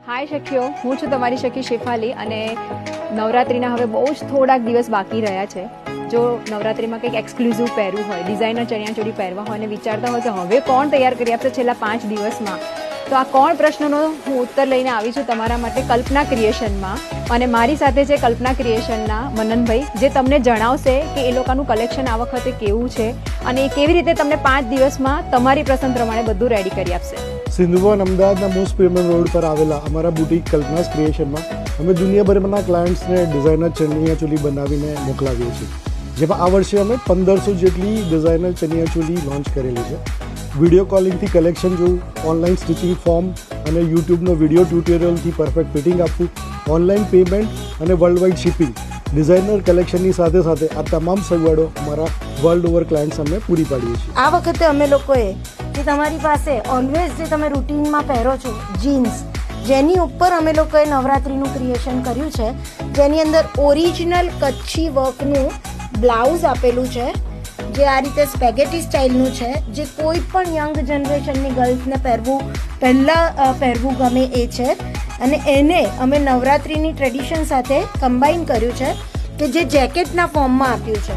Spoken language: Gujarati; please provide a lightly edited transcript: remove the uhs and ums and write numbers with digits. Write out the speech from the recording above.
હાય શક્યો, હું છું તમારી શકી શેફાલી અને નવરાત્રિના હવે બહુ જ થોડાક દિવસ બાકી રહ્યા છે. જો નવરાત્રિમાં કંઈક એક્સક્લુઝિવ પહેરવું હોય, ડિઝાઇનર ચણિયાચોળી પહેરવા હોય અને વિચારતા હોય કે હવે કોણ તૈયાર કરી આપશે છેલ્લા 5 દિવસમાં, તો આ કોણ પ્રશ્નનો હું ઉત્તર લઈને આવી છું તમારા માટે કલ્પના ક્રિએશનમાં. અને મારી સાથે છે કલ્પના ક્રિએશનના મનનભાઈ, જે તમને જણાવશે કે એ લોકોનું કલેક્શન આ વખતે કેવું છે અને એ કેવી રીતે તમને 5 દિવસમાં તમારી પસંદ પ્રમાણે બધું રેડી કરી આપશે. સિંધુવન અમદાવાદના મોસ્ટ પ્રીમિયમ રોડ પર આવેલા અમારા બુટીક કલ્પનાસ ક્રિએશનમાં અમે દુનિયાભરના ક્લાયન્ટ્સને ડિઝાઇનર ચણિયાચોળી બનાવીને મોકલાવીએ છીએ. જેમાં આ વર્ષે અમે 1500 જેટલી ડિઝાઇનર ચણિયાચોળી લોન્ચ કરેલી છે. વિડીયો કોલિંગથી કલેક્શન જોવું, ઓનલાઈન સ્ટિચિંગ ફોર્મ અને યુટ્યુબનો વિડીયો ટ્યુટોરિયલથી પરફેક્ટ ફિટિંગ આપવું, ઓનલાઈન પેમેન્ટ અને વર્લ્ડ વાઇડ શિપિંગ, ડિઝાઇનર કલેક્શનની સાથે સાથે આ તમામ સગવડો અમારા વર્લ્ડ ઓવર ક્લાયન્ટ્સ અમે પૂરી પાડીએ છીએ. આ વખતે અમે લોકોએ કે તમારી પાસે ઓલવેઝ જે તમે રૂટીનમાં પહેરો છો જીન્સ, જેની ઉપર અમે લોકોએ નવરાત્રિનું ક્રિએશન કર્યું છે, જેની અંદર ઓરિજિનલ કચ્છી વર્કનું બ્લાઉઝ આપેલું છે, જે આ રીતે સ્પેગેટી સ્ટાઇલનું છે, જે કોઈ પણ યંગ જનરેશનની ગર્લ્સને પહેરવું ગમે એ છે. અને એને અમે નવરાત્રિની ટ્રેડિશન સાથે કમ્બાઈન કર્યું છે કે જે જેકેટના ફોર્મમાં આપ્યું છે.